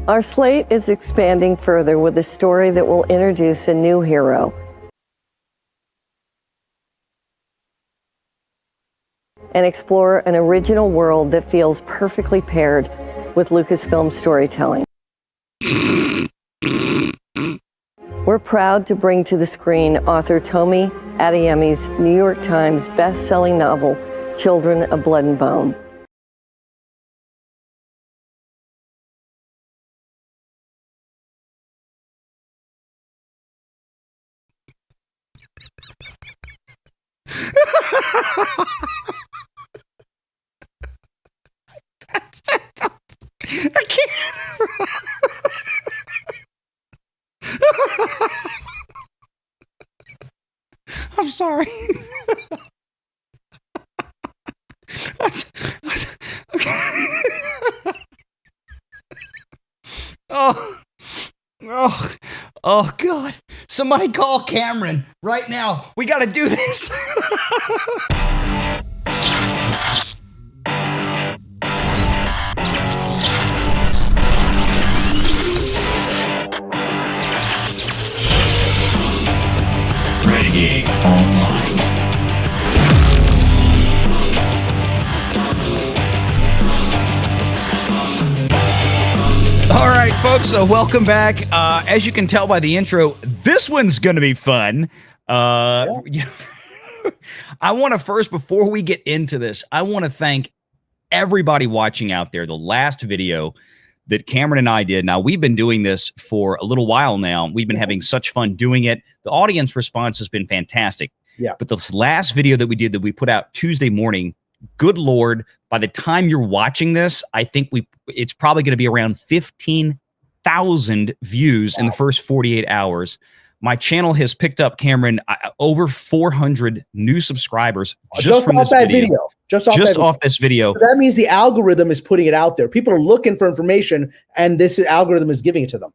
Our slate is expanding further with a story that will introduce a new hero and explore an original world that feels perfectly paired with Lucasfilm storytelling. We're proud to bring to the screen author Tomi Adeyemi's New York Times best-selling novel, Children of Blood and Bone. I can't. I'm sorry. Okay. Oh, God. Somebody call Cameron right now. We got to do this. Renegade Online. All right, folks, so welcome back. As you can tell by the intro, this one's going to be fun. I want to first, before we get into this, I want to thank everybody watching out there. The last video that Cameron and I did. Now, we've been doing this for a little while now. We've been having such fun doing it. The audience response has been fantastic. Yeah. But this last video that we did, that we put out Tuesday morning, good Lord, by the time you're watching this, I think it's probably going to be around 15,000 views in the first 48 hours. My channel has picked up, Cameron, over 400 new subscribers just from this video. Just off this video. So that means the algorithm is putting it out there. People are looking for information, and this algorithm is giving it to them.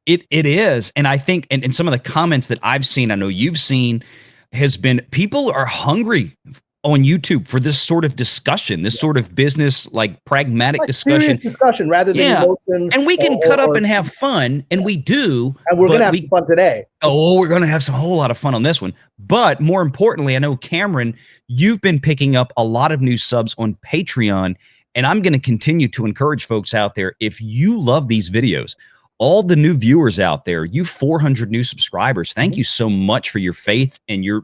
It is. And I think, and some of the comments that I've seen, I know you've seen, has been people are hungry on YouTube for this sort of discussion, this sort of business, like pragmatic discussion rather than emotion. And we can cut up and have fun, and we do. And we're going to have some fun today. Oh, we're going to have some whole lot of fun on this one. But more importantly, I know, Cameron, you've been picking up a lot of new subs on Patreon, and I'm going to continue to encourage folks out there, if you love these videos, all the new viewers out there, you 400 new subscribers, thank you so much for your faith and your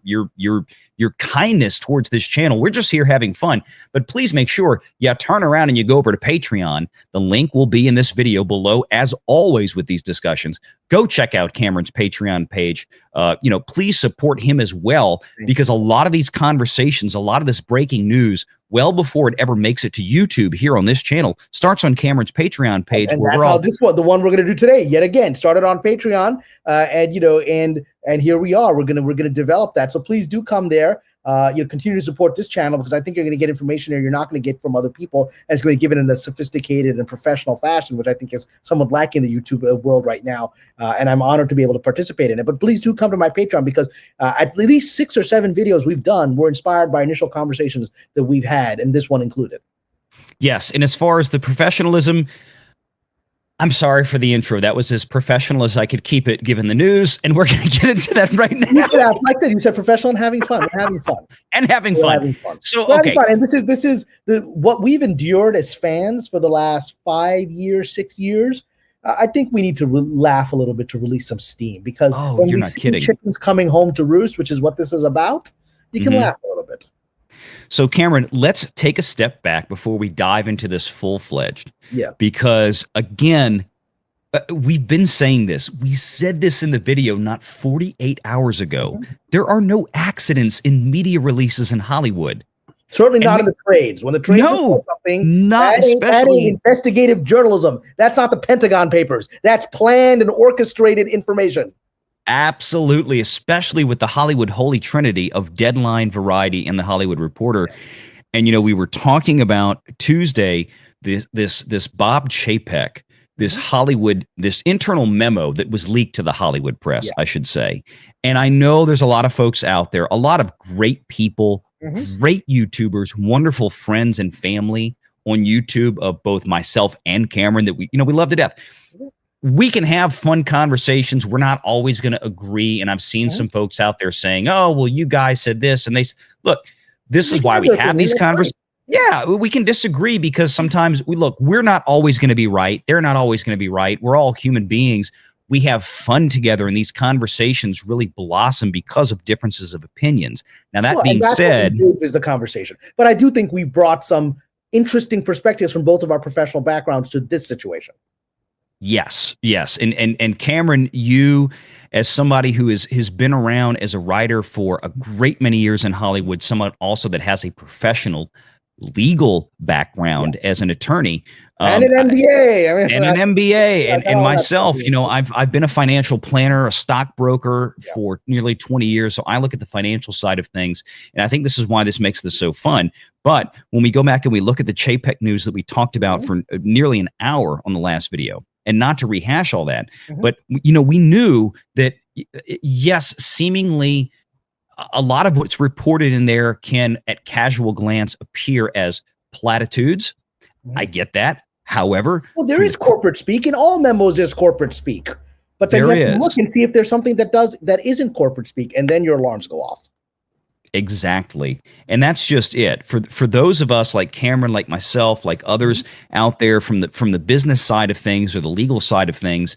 kindness towards this channel. We're just here having fun, but please make sure you turn around and you go over to Patreon. The link will be in this video below, as always with these discussions. Go check out Cameron's Patreon page. Please support him as well, because a lot of these conversations, a lot of this breaking news, well before it ever makes it to YouTube here on this channel, starts on Cameron's Patreon page. And that's how the one we're going to do today, yet again, started on Patreon, and here we are. We're gonna develop that. So please do come there. Continue to support this channel, because I think you're going to get information there you're not going to get from other people, and it's going to give it in a sophisticated and professional fashion, which I think is somewhat lacking in the YouTube world right now. And I'm honored to be able to participate in it. But please do come to my Patreon, because at least 6 or 7 videos we've done were inspired by initial conversations that we've had, and this one included. Yes, and as far as the professionalism, I'm sorry for the intro. That was as professional as I could keep it, given the news, and we're going to get into that right now. Like I said, you said professional and having fun. We're having fun. And having fun. So, we're having fun. And this is what we've endured as fans for the last 5 years, 6 years. I think we need to laugh a little bit to release some steam, because when we see chickens coming home to roost, which is what this is about, you can laugh a little bit. So, Cameron, let's take a step back before we dive into this full-fledged. Yeah. Because, again, we've been saying this. We said this in the video not 48 hours ago. There are no accidents in media releases in Hollywood. Certainly not in the trades. When the trades no, something, not especially that ain't investigative journalism. That's not the Pentagon Papers. That's planned and orchestrated information. Absolutely, especially with the Hollywood Holy Trinity of Deadline, Variety, and the Hollywood Reporter. And we were talking about Tuesday this Bob Chapek, this internal memo that was leaked to the Hollywood press, I should say. And I know there's a lot of folks out there, a lot of great people, great YouTubers, wonderful friends and family on YouTube of both myself and Cameron that we love to death. We can have fun conversations. We're not always going to agree. And I've seen some folks out there saying, oh, well, you guys said this. And look, this is why we have these conversations. Yeah, we can disagree because sometimes we're not always going to be right. They're not always going to be right. We're all human beings. We have fun together, and these conversations really blossom because of differences of opinions. Now, that being said, is the conversation. But I do think we've brought some interesting perspectives from both of our professional backgrounds to this situation. Yes. And Cameron, you, as somebody who has been around as a writer for a great many years in Hollywood, someone also that has a professional legal background as an attorney, and an MBA, and myself, I've been a financial planner, a stockbroker for nearly 20 years. So I look at the financial side of things, and I think this is why this makes this so fun. But when we go back and we look at the Chapek news that we talked about for nearly an hour on the last video, and not to rehash all that, but we knew that yes, seemingly a lot of what's reported in there can, at casual glance, appear as platitudes. I get that. However, there is corporate speak. In all memos, there's corporate speak. But then you have to look and see if there's something that isn't corporate speak, and then your alarms go off. Exactly. And that's just it. For those of us like Cameron, like myself, like others out there from the business side of things or the legal side of things,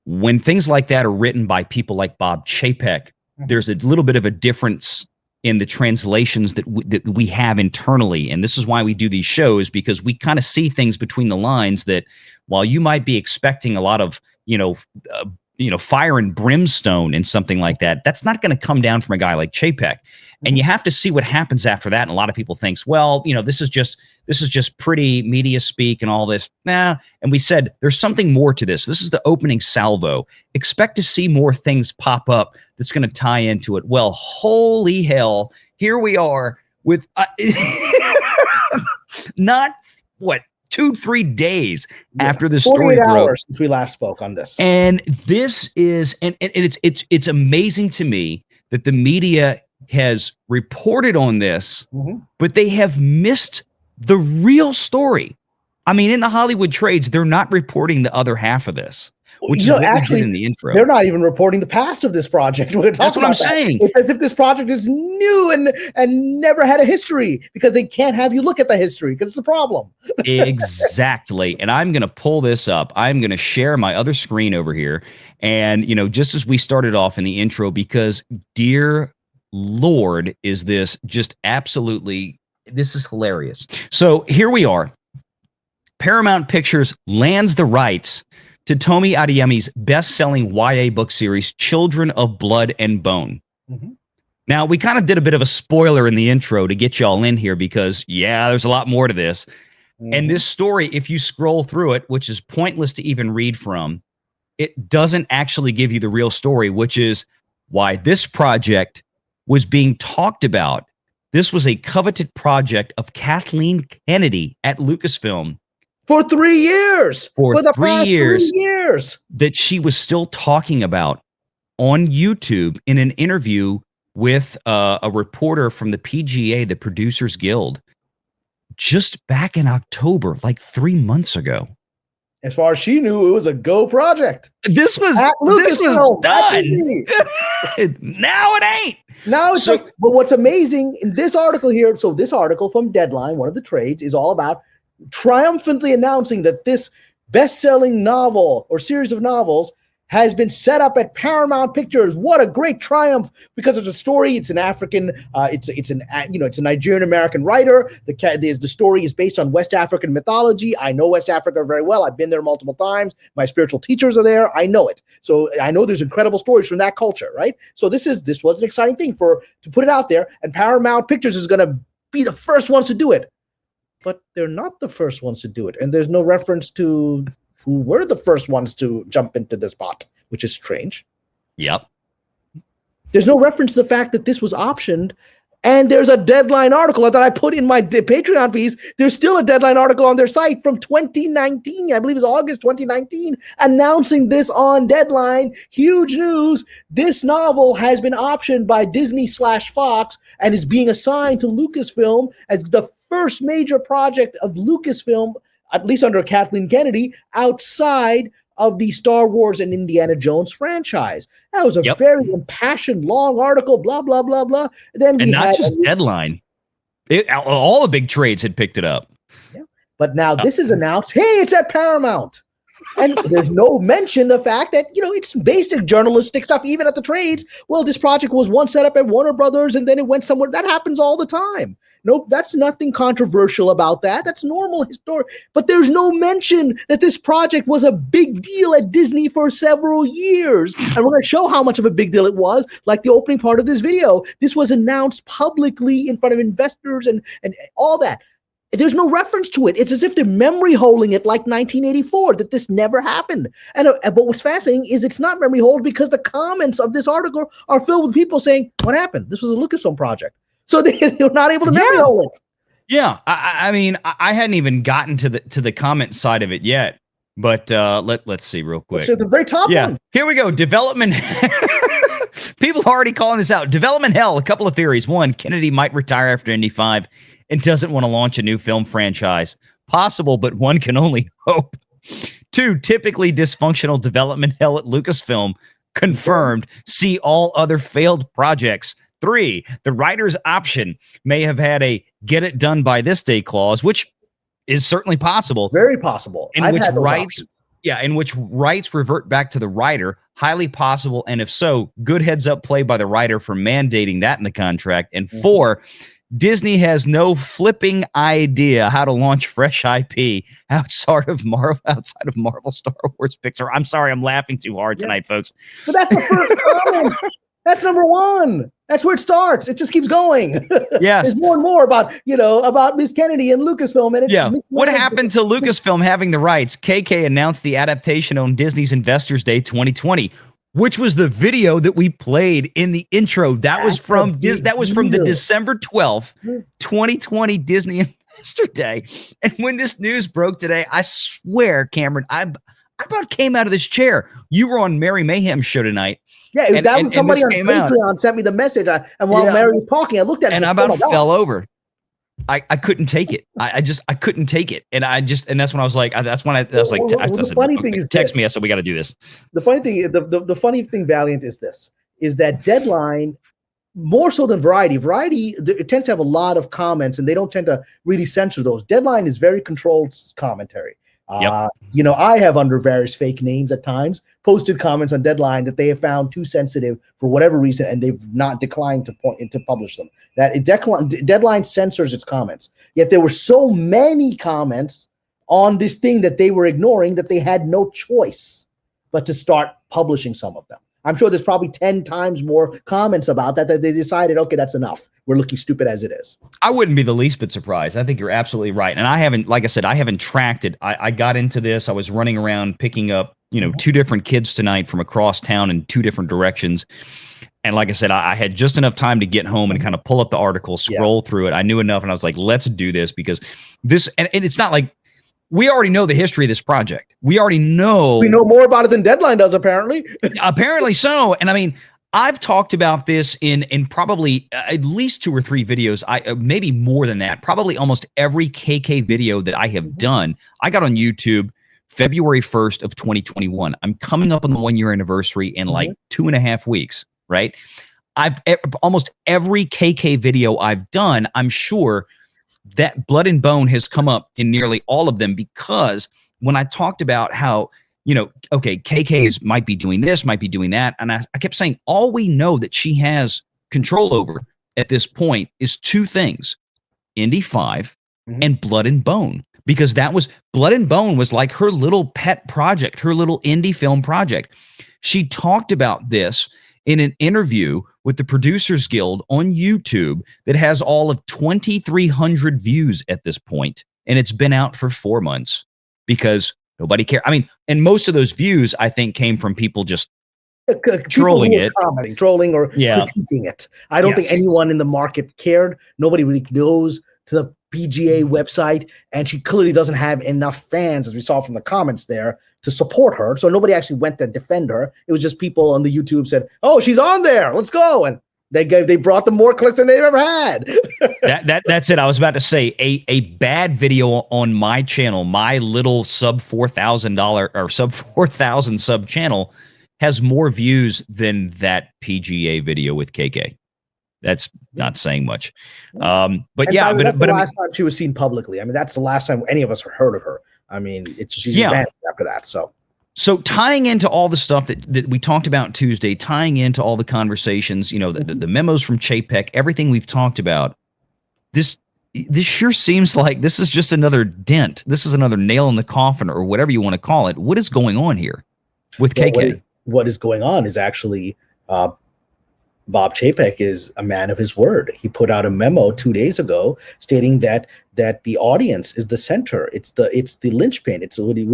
when things like that are written by people like Bob Chapek, there's a little bit of a difference in the translations that we have internally. And this is why we do these shows, because we kind of see things between the lines that while you might be expecting a lot of, fire and brimstone and something like that, that's not going to come down from a guy like Chapek. And you have to see what happens after that. And a lot of people think, well, this is just pretty media speak and all this. Nah. And we said, there's something more to this. This is the opening salvo. Expect to see more things pop up that's going to tie into it. Well, holy hell. Here we are with not 2-3 days after the story broke since we last spoke on this. And this is, and it's amazing to me that the media has reported on this, but they have missed the real story. I mean, in the Hollywood trades, they're not reporting the other half of this, which is what we did in the intro. They're not even reporting the past of this project. That's what I'm saying. It's as if this project is new and never had a history, because they can't have you look at the history because it's a problem. Exactly. And I'm going to pull this up. I'm going to share my other screen over here. And, just as we started off in the intro, because dear Lord, is this just absolutely, this is hilarious. So here we are. Paramount Pictures lands the rights to Tomi Adeyemi's best-selling YA book series, Children of Blood and Bone. Now, we kind of did a bit of a spoiler in the intro to get y'all in here because, there's a lot more to this. And this story, if you scroll through it, which is pointless to even read from, it doesn't actually give you the real story, which is why this project was being talked about. This was a coveted project of Kathleen Kennedy at Lucasfilm. For 3 years. For the past 3 years. That she was still talking about on YouTube in an interview with a reporter from the PGA, the Producers Guild, just back in October, like 3 months ago. As far as she knew, it was a go project. This was done. Now it ain't. Now it's but what's amazing in this article here, so this article from Deadline, one of the trades, is all about triumphantly announcing that this best-selling novel or series of novels has been set up at Paramount Pictures. What a great triumph, because of the story. It's an African, it's a Nigerian American writer. The story is based on West African mythology. I know West Africa very well. I've been there multiple times. My spiritual teachers are there. I know it. So I know there's incredible stories from that culture, right? So this was an exciting thing to put it out there, and Paramount Pictures is going to be the first ones to do it. But they're not the first ones to do it. And there's no reference to who were the first ones to jump into this pot, which is strange. Yep. There's no reference to the fact that this was optioned. And there's a Deadline article that I put in my Patreon piece. There's still a Deadline article on their site from 2019. I believe it's August 2019, announcing this on Deadline. Huge news. This novel has been optioned by Disney/Fox and is being assigned to Lucasfilm as the first major project of Lucasfilm, at least under Kathleen Kennedy, outside of the Star Wars and Indiana Jones franchise. That was a very impassioned, long article, blah, blah, blah, blah. Then and not just Deadline. All the big trades had picked it up. Yeah. But now this is announced, hey, it's at Paramount. And there's no mention of the fact that, it's basic journalistic stuff, even at the trades. Well, this project was once set up at Warner Brothers and then it went somewhere. That happens all the time. Nope, that's nothing controversial about that. That's normal history. But there's no mention that this project was a big deal at Disney for several years. And we're going to show how much of a big deal it was, like the opening part of this video. This was announced publicly in front of investors and all that. There's no reference to it. It's as if they're memory holding it like 1984, that this never happened. But what's fascinating is it's not memory hold because the comments of this article are filled with people saying, what happened? This was a Lucasfilm project. So they're not able to memory hold it. Yeah. I mean, I hadn't even gotten to the comment side of it yet, but let's see real quick. So the very top one. Here we go. Development. People are already calling this out. Development hell. A couple of theories. One, Kennedy might retire after Indy 5 and doesn't want to launch a new film franchise. Possible, but one can only hope. Two, typically dysfunctional development hell at Lucasfilm. Confirmed. See all other failed projects. Three, the writer's option may have had a get it done by this day clause, which is certainly possible. Very possible. In which rights revert back to the writer. Highly possible. And if so, good heads up play by the writer for mandating that in the contract. And four, Disney has no flipping idea how to launch fresh IP outside of Marvel Star Wars Pixar. I'm sorry, I'm laughing too hard tonight, folks. But that's the first comment. That's number one. That's where it starts. It just keeps going. Yes. There's more and more about Miss Kennedy and Lucasfilm. And what happened to Lucasfilm having the rights? KK announced the adaptation on Disney's Investors Day 2020. Which was the video that we played in the intro. That was from the December 12th, 2020 Disney Investor Day. And when this news broke today, I swear, Cameron, I about came out of this chair. You were on Mary Mayhem's show tonight. Yeah, that was somebody on Patreon sent me the message. And while Mary was talking, I looked at it and I about fell over. I couldn't take it. I couldn't take it. And that's when I was like, the funny thing is text me. I said, we got to do this. The funny thing, the funny thing, Valliant, is that Deadline, more so than Variety, it tends to have a lot of comments and they don't tend to really censor those. Deadline is very controlled commentary. I have, under various fake names at times, posted comments on Deadline that they have found too sensitive for whatever reason, and they've not declined to publish them. Deadline censors its comments. Yet there were so many comments on this thing that they were ignoring that they had no choice but to start publishing some of them. I'm sure there's probably 10 times more comments about that they decided, okay, that's enough. We're looking stupid as it is. I wouldn't be the least bit surprised. I think you're absolutely right. And I haven't, like I said, I haven't tracked it. I got into this. I was running around picking up, two different kids tonight from across town in two different directions. And like I said, I had just enough time to get home and kind of pull up the article, scroll through it. I knew enough and I was like, let's do this because this, and it's not like, we already know the history of this project. We already know. We know more about it than Deadline does, apparently. Apparently so. And I mean, I've talked about this in probably at least 2 or 3 videos. Maybe more than that. Probably almost every KK video that I have done. I got on YouTube February 1st of 2021. I'm coming up on the 1-year anniversary in like 2.5 weeks, right? Almost every KK video I've done, I'm sure that Blood and Bone has come up in nearly all of them, because when I talked about how, okay, KKs might be doing this, might be doing that, and I kept saying all we know that she has control over at this point is 2 things, Indy 5 and Blood and Bone, because that was, Blood and Bone was like her little pet project, her little indie film project. She talked about this in an interview with the Producers Guild on YouTube that has all of 2,300 views at this point, and it's been out for 4 months because nobody cared. I mean, and most of those views, I think, came from people just trolling it, trolling or critiquing it. I don't think anyone in the market cared. Nobody really goes to the PGA website, and she clearly doesn't have enough fans, as we saw from the comments there, to support her. So nobody actually went to defend her. It was just people on the YouTube said, "Oh, she's on there. Let's go." And They brought them more clicks than they've ever had. That's it. I was about to say a bad video on my channel, my little sub $4,000 or sub 4,000 sub channel, has more views than that PGA video with KK. That's not saying much. But yeah, that's the I last time she was seen publicly. I mean, that's the last time any of us heard of her. I mean, she's vanished after that. So tying into all the stuff that we talked about Tuesday, tying into all the conversations, the memos from Chapek, everything we've talked about, this sure seems like this is just another dent. This is another nail in the coffin, or whatever you want to call it. What is going on here with KK? What is going on is actually Bob Chapek is a man of his word. He put out a memo 2 days ago stating that the audience is the center. It's the linchpin. It's what he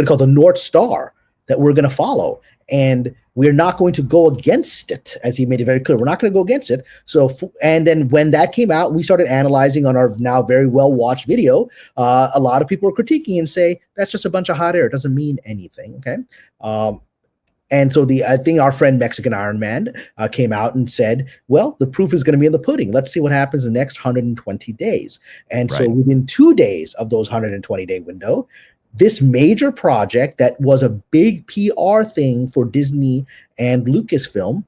called the North Star that we're going to follow, and we're not going to go against it, as he made it very clear. We're not going to go against it. So, and then when that came out, we started analyzing on our now very well watched video. A lot of people were critiquing and say that's just a bunch of hot air. It doesn't mean anything. Okay. And so I think our friend Mexican Iron Man came out and said, well, the proof is going to be in the pudding. Let's see what happens in the next 120 days. And so within 2 days of those 120-day window, this major project that was a big PR thing for Disney and Lucasfilm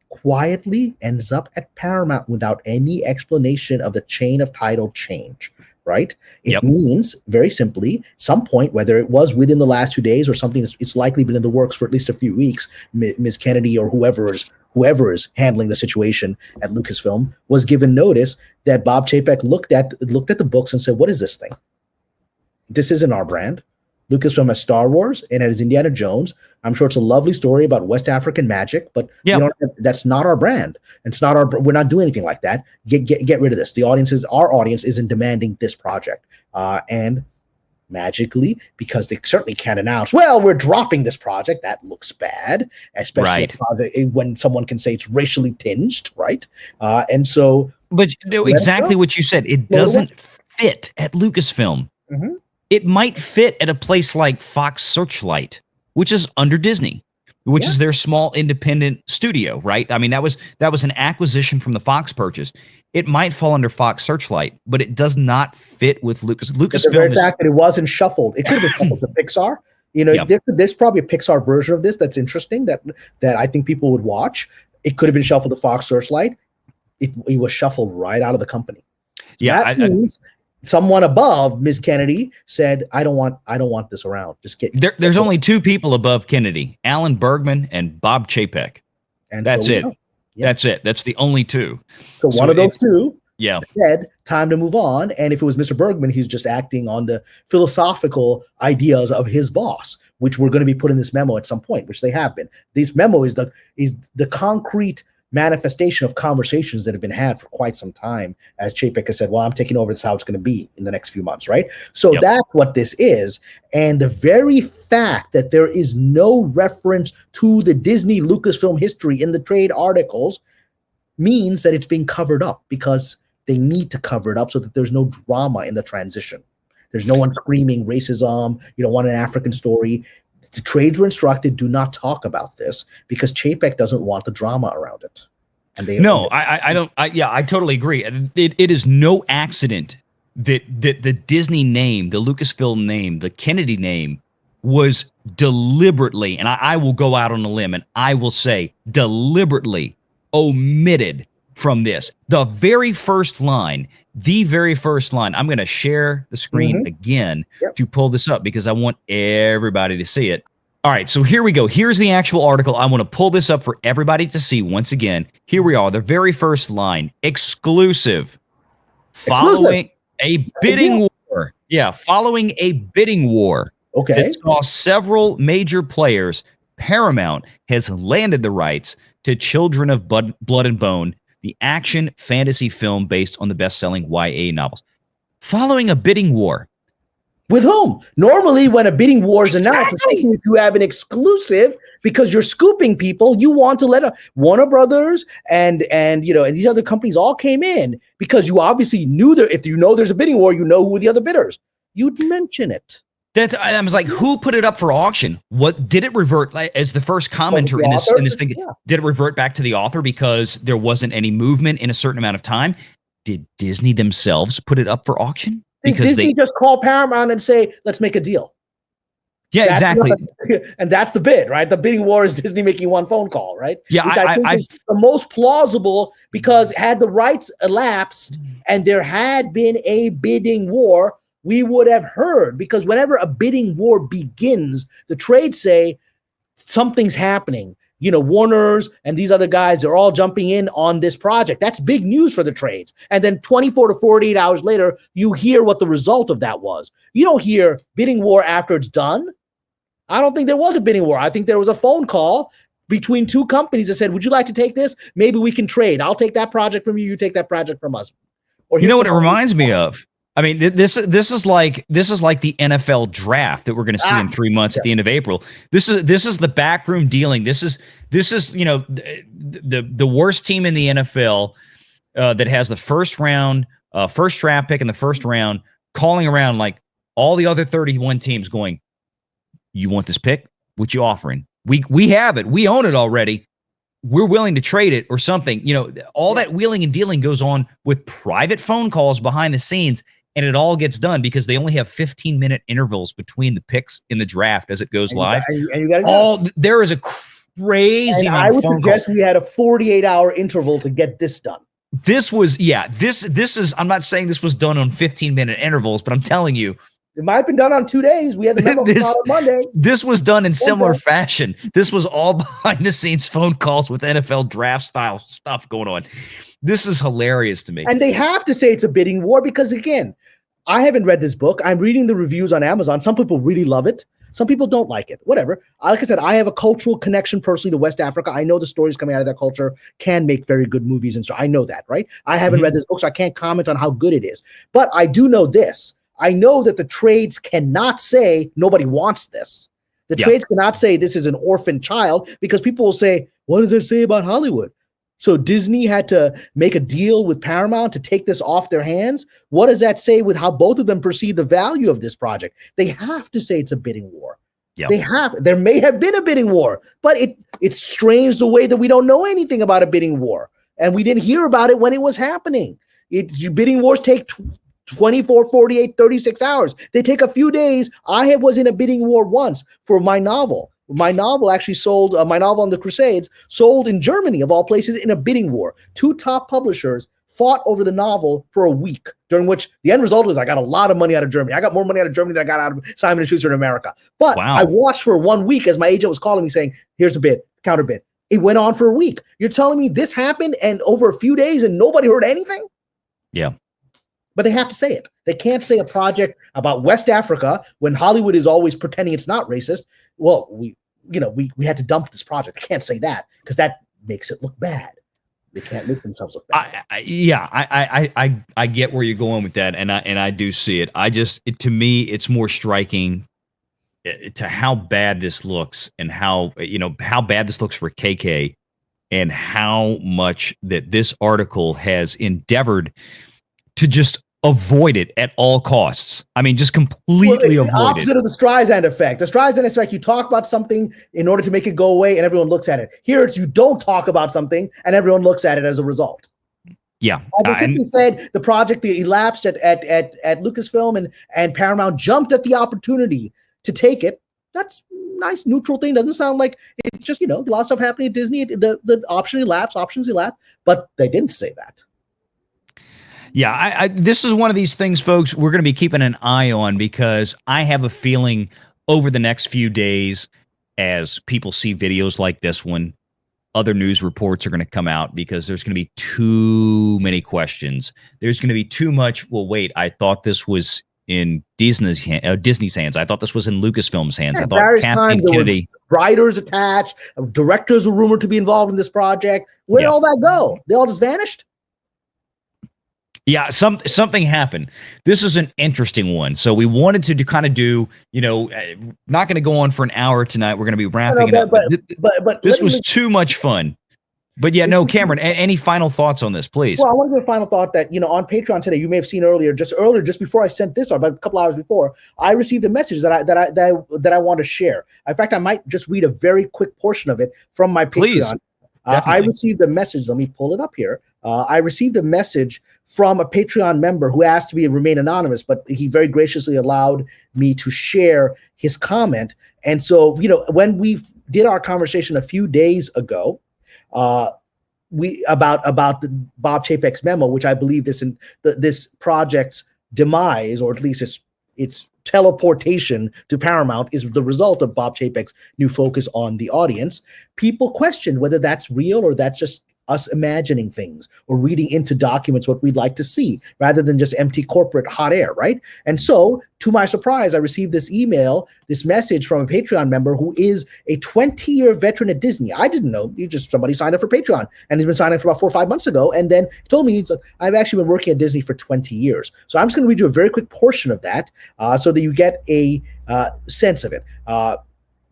quietly ends up at Paramount without any explanation of the chain of title change. Right? It means, very simply, some point, whether it was within the last 2 days or something, it's likely been in the works for at least a few weeks, Ms. Kennedy or whoever is handling the situation at Lucasfilm was given notice that Bob Chapek looked at the books and said, what is this thing? This isn't our brand. Lucasfilm has Star Wars and it has Indiana Jones. I'm sure it's a lovely story about West African magic, but that's not our brand. It's not we're not doing anything like that. Get rid of this. Our audience isn't demanding this project. And magically, because they certainly can't announce, well, we're dropping this project. That looks bad, especially when someone can say it's racially tinged, right? And so, but exactly what you said. It doesn't fit at Lucasfilm. Mm-hmm. It might fit at a place like Fox Searchlight, which is under Disney, which is their small independent studio, right? I mean, that was an acquisition from the Fox purchase. It might fall under Fox Searchlight, but it does not fit with Lucasfilm. The very fact that it wasn't shuffled, it could have been shuffled to Pixar. There's probably a Pixar version of this that's interesting that I think people would watch. It could have been shuffled to Fox Searchlight. It was shuffled right out of the company. So that means someone above Ms. Kennedy said, I don't want this around. Just get there's only two people above Kennedy, Alan Bergman and Bob Chapek. And that's it. Yeah. That's it. That's the only two. So one of those two said, time to move on. And if it was Mr. Bergman, he's just acting on the philosophical ideas of his boss, which we're going to be put in this memo at some point, which they have been. This memo is the concrete manifestation of conversations that have been had for quite some time. As Chapek has said, well, I'm taking over. This is how it's going to be in the next few months, right? So that's what this is. And the very fact that there is no reference to the Disney Lucasfilm history in the trade articles means that it's being covered up, because they need to cover it up so that there's no drama in the transition. There's no one screaming racism. You don't want an African story. The trades were instructed, do not talk about this, because Chapek doesn't want the drama around it. And I totally agree. It is no accident that the Disney name, the Lucasfilm name, the Kennedy name was deliberately, and I will go out on a limb and I will say deliberately omitted from this. The very first line, I'm going to share the screen again to pull this up because I want everybody to see it. All right, so here we go. Here's the actual article. I want to pull this up for everybody to see once again. Here we are, the very first line, exclusive. Following a bidding war. Yeah, following a bidding war. Okay. That saw several major players. Paramount has landed the rights to Children of Blood and Bone, the action fantasy film based on the best-selling YA novels. Following a bidding war. With whom? Normally, when a bidding war is announced, if you have an exclusive, because you're scooping people, you want to let Warner Brothers and these other companies all came in because you obviously knew if you know there's a bidding war, you know who the other bidders. You'd mention it. I was like, who put it up for auction? What did it revert, like, as the first commenter in this thing? Yeah. Did it revert back to the author because there wasn't any movement in a certain amount of time? Did Disney themselves put it up for auction? Because Disney just call Paramount and say, let's make a deal. Yeah, exactly. And that's the bid, right? The bidding war is Disney making one phone call, right? Yeah, which I think is the most plausible, because had the rights elapsed and there had been a bidding war, we would have heard. Because whenever a bidding war begins, the trades say something's happening. You know, Warner's and these other guys, they're all jumping in on this project. That's big news for the trades. And then 24 to 48 hours later, you hear what the result of that was. You don't hear bidding war after it's done. I don't think there was a bidding war. I think there was a phone call between two companies that said, would you like to take this? Maybe we can trade. I'll take that project from you. You take that project from us. Or you know what it reminds me of? I mean, this is like the NFL draft that we're going to see in 3 months at the end of April. This is the backroom dealing. This is you know, the worst team in the NFL that has the first draft pick in the first round, calling around like all the other 31 teams, going, you want this pick? What you offering? We have it. We own it already. We're willing to trade it or something. You know, all that wheeling and dealing goes on with private phone calls behind the scenes, and it all gets done because they only have 15-minute intervals between the picks in the draft as it goes live. There is a crazy amount of phone calls. I would suggest we had a 48-hour interval to get this done. This is, I'm not saying this was done on 15-minute intervals, but I'm telling you, it might have been done on 2 days. We had the memo on Monday. This was done in similar fashion. This was all behind the scenes phone calls with NFL draft style stuff going on. This is hilarious to me. And they have to say it's a bidding war because, again, I haven't read this book. I'm reading the reviews on Amazon. Some people really love it. Some people don't like it. Whatever. Like I said, I have a cultural connection personally to West Africa. I know the stories coming out of that culture can make very good movies. And so I know that, right? I haven't read this book, so I can't comment on how good it is. But I do know this. I know that the trades cannot say nobody wants this. The trades cannot say this is an orphan child, because people will say, what does it say about Hollywood? So Disney had to make a deal with Paramount to take this off their hands. What does that say with how both of them perceive the value of this project? They have to say it's a bidding war. There may have been a bidding war, but it's strange the way that we don't know anything about a bidding war. And we didn't hear about it when it was happening. Bidding wars take 24, 48, 36 hours. They take a few days. I was in a bidding war once for my novel. My novel actually sold, my novel on the Crusades sold in Germany, of all places, in a bidding war. Two top publishers fought over the novel for a week, during which the end result was I got a lot of money out of Germany. I got more money out of Germany than I got out of Simon & Schuster in America. But I watched for 1 week as my agent was calling me saying, here's a bid, counter bid. It went on for a week. You're telling me this happened and over a few days and nobody heard anything? Yeah. But they have to say it. They can't say a project about West Africa when Hollywood is always pretending it's not racist. Well, we had to dump this project. They can't say that because that makes it look bad. They can't make themselves look bad. I get where you're going with that, and I do see it. To me, it's more striking to how bad this looks, and how bad this looks for KK, and how much that this article has endeavored to just avoid it at all costs. I mean, just completely avoid it. The opposite of the Streisand effect. The Streisand effect, you talk about something in order to make it go away and everyone looks at it. Here, it's you don't talk about something and everyone looks at it as a result. Yeah. They simply said the project that elapsed at Lucasfilm and Paramount jumped at the opportunity to take it. That's a nice neutral thing. Doesn't sound like it's just, a lot of stuff happening at Disney. The options elapsed, but they didn't say that. Yeah, this is one of these things, folks, we're going to be keeping an eye on, because I have a feeling over the next few days, as people see videos like this one, other news reports are going to come out, because there's going to be too many questions. There's going to be too much, well, wait, I thought this was in Disney's hands. I thought this was in Lucasfilm's hands. I thought Kathleen Kennedy. Writers attached, directors were rumored to be involved in this project. Where did all that go? They all just vanished? Yeah, something happened. This is an interesting one. So we wanted to kind of do, not going to go on for an hour tonight. We're going to be wrapping it up. But this was too much fun. But yeah, no, Cameron, any final thoughts on this, please? Well, I want to give a final thought that, on Patreon today, you may have seen earlier, just before I sent this, or about a couple hours before, I received a message that I want to share. In fact, I might just read a very quick portion of it from my Patreon. I received a message. Let me pull it up here. I received a message from a Patreon member who asked to remain anonymous, but he very graciously allowed me to share his comment. And so, when we did our conversation a few days ago, about the Bob Chapek's memo, which I believe this project's demise, or at least its teleportation to Paramount, is the result of Bob Chapek's new focus on the audience. People questioned whether that's real or that's just us imagining things or reading into documents what we'd like to see, rather than just empty corporate hot air, right? And so, to my surprise, I received this message from a Patreon member who is a 20-year veteran at Disney. I didn't know. Somebody signed up for Patreon, and he's been signing up for about 4 or 5 months ago, and then told me, I've actually been working at Disney for 20 years. So I'm just going to read you a very quick portion of that so that you get a sense of it.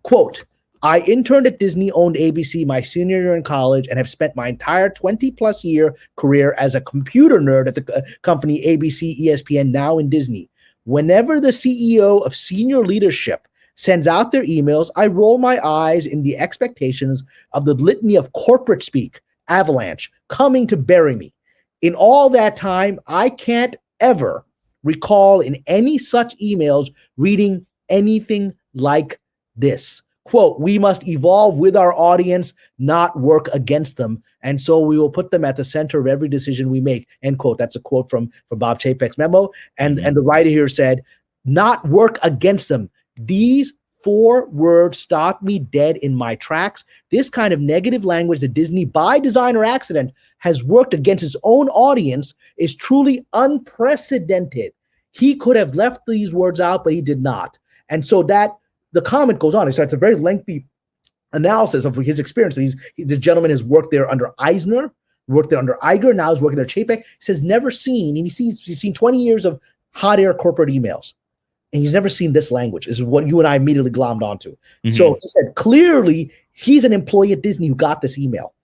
Quote, I interned at Disney, owned ABC my senior year in college, and have spent my entire 20-plus year career as a computer nerd at the company ABC, ESPN, now in Disney. Whenever the CEO of senior leadership sends out their emails, I roll my eyes in the expectations of the litany of corporate speak, avalanche, coming to bury me. In all that time, I can't ever recall in any such emails reading anything like this. Quote, we must evolve with our audience, not work against them. And so we will put them at the center of every decision we make, end quote. That's a quote from Bob Chapek's memo. And the writer here said, not work against them. These 4 words stopped me dead in my tracks. This kind of negative language that Disney, by design or accident, has worked against its own audience is truly unprecedented. He could have left these words out, but he did not. And so the comment goes on. He starts a very lengthy analysis of his experience. The gentleman has worked there under Eisner, worked there under Iger, now he's working there Chapek. He says he's seen 20 years of hot air corporate emails, and he's never seen this language. This is what you and I immediately glommed onto. Mm-hmm. So he said, clearly, he's an employee at Disney who got this email.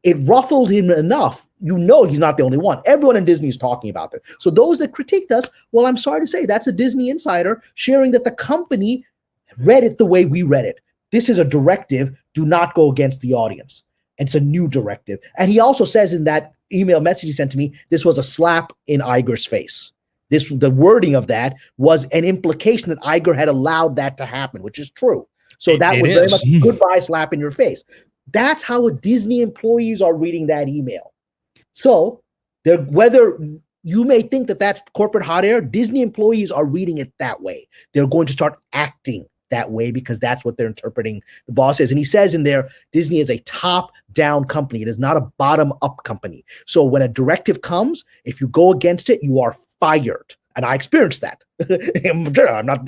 It ruffled him enough. He's not the only one. Everyone in Disney is talking about it. So those that critiqued us, well, I'm sorry to say, that's a Disney insider sharing that the company read it the way we read it. This is a directive. Do not go against the audience. And it's a new directive. And he also says in that email message he sent to me, this was a slap in Iger's face. The wording of that was an implication that Iger had allowed that to happen, which is true. So that was very much a goodbye slap in your face. That's how Disney employees are reading that email. So whether you may think that that's corporate hot air, Disney employees are reading it that way. They're going to start acting that way because that's what they're interpreting the boss is. And he says in there, Disney is a top-down company. It is not a bottom-up company. So when a directive comes, if you go against it, you are fired. And I experienced that.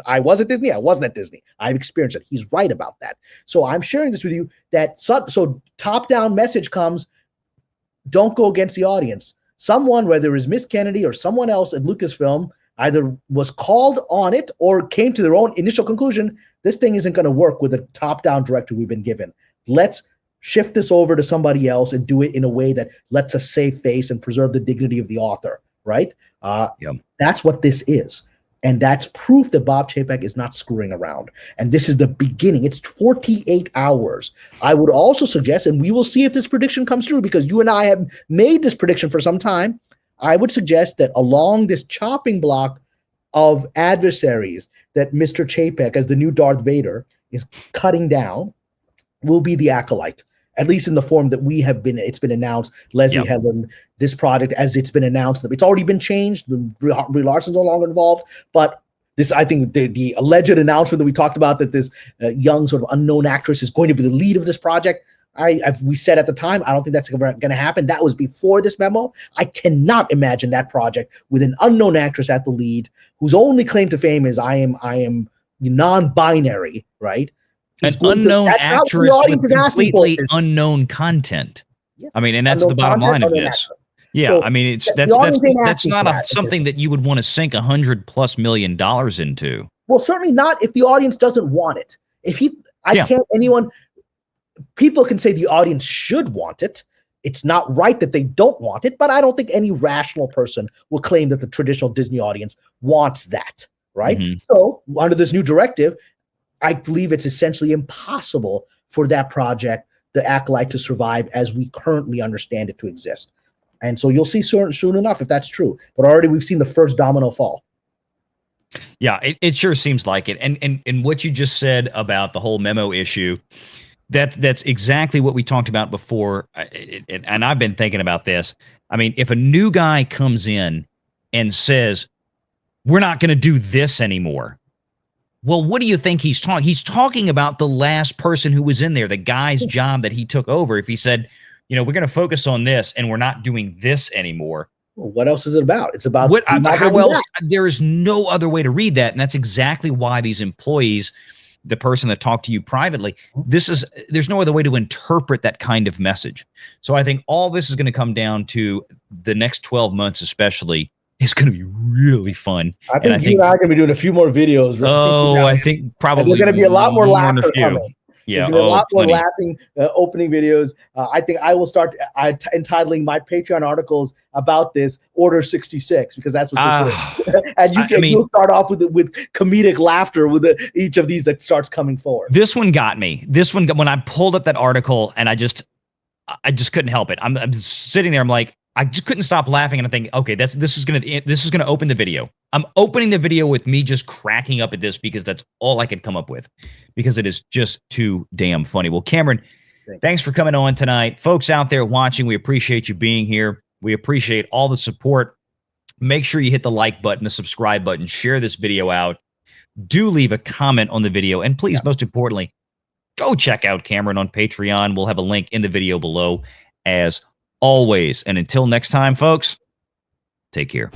I was at Disney. I wasn't at Disney. I've experienced it. He's right about that. So I'm sharing this with you that so top-down message comes, don't go against the audience. Someone, whether it was Miss Kennedy or someone else at Lucasfilm, either was called on it or came to their own initial conclusion, this thing isn't going to work with the top-down directive we've been given. Let's shift this over to somebody else and do it in a way that lets us save face and preserve the dignity of the author, right? That's what this is. And that's proof that Bob Chapek is not screwing around. And this is the beginning. It's 48 hours. I would also suggest, and we will see if this prediction comes true, because you and I have made this prediction for some time, I would suggest that along this chopping block of adversaries that Mr. Chapek, as the new Darth Vader, is cutting down, will be the Acolyte, at least in the form that it's been announced. Leslie Helen, this project, as it's been announced, it's already been changed. Brie Larson's no longer involved, but this, I think, the alleged announcement that we talked about, that this young sort of unknown actress is going to be the lead of this project, we said at the time, I don't think that's going to happen. That was before this memo. I cannot imagine that project with an unknown actress at the lead, whose only claim to fame is I am non-binary, right? An unknown actress with completely unknown content. Yeah. I mean, and that's the bottom line of this. Yeah, so I mean, that's not something that you would want to sink $100+ million into. Well, certainly not if the audience doesn't want it. People can say the audience should want it. It's not right that they don't want it, but I don't think any rational person will claim that the traditional Disney audience wants that, right? So under this new directive, I believe it's essentially impossible for that project, the Acolyte, to survive as we currently understand it to exist. And so you'll see soon enough if that's true. But already we've seen the first domino fall. Yeah, it sure seems like it. And what you just said about the whole memo issue, that's exactly what we talked about before. And I've been thinking about this. I mean, if a new guy comes in and says, we're not going to do this anymore. Well, what do you think he's talking? He's talking about the last person who was in there, the guy's job that he took over. If he said, you know, we're going to focus on this and we're not doing this anymore. Well, what else is it about? It's about how else? There is no other way to read that. And that's exactly why these employees, the person that talked to you privately, there's no other way to interpret that kind of message. So I think all this is going to come down to the next 12 months, especially. It's going to be really fun. I think you and I are going to be doing a few more videos. I think probably there's going to be a lot more laughter coming. Yeah, there's going to be a lot more laughing opening videos. I think I will start entitling my Patreon articles about this Order 66, because that's what this is. And you'll start off with comedic laughter with each of these that starts coming forward. This one got me. This one, when I pulled up that article, and I just couldn't help it. I'm sitting there. I'm like, I just couldn't stop laughing, and I think, okay, this is gonna open the video. I'm opening the video with me just cracking up at this, because that's all I could come up with, because it is just too damn funny. Well, Kamran, thanks for coming on tonight. Folks out there watching, we appreciate you being here. We appreciate all the support. Make sure you hit the like button, the subscribe button, share this video out. Do leave a comment on the video, and please, most importantly, go check out Kamran on Patreon. We'll have a link in the video below as always. And until next time, folks, take care.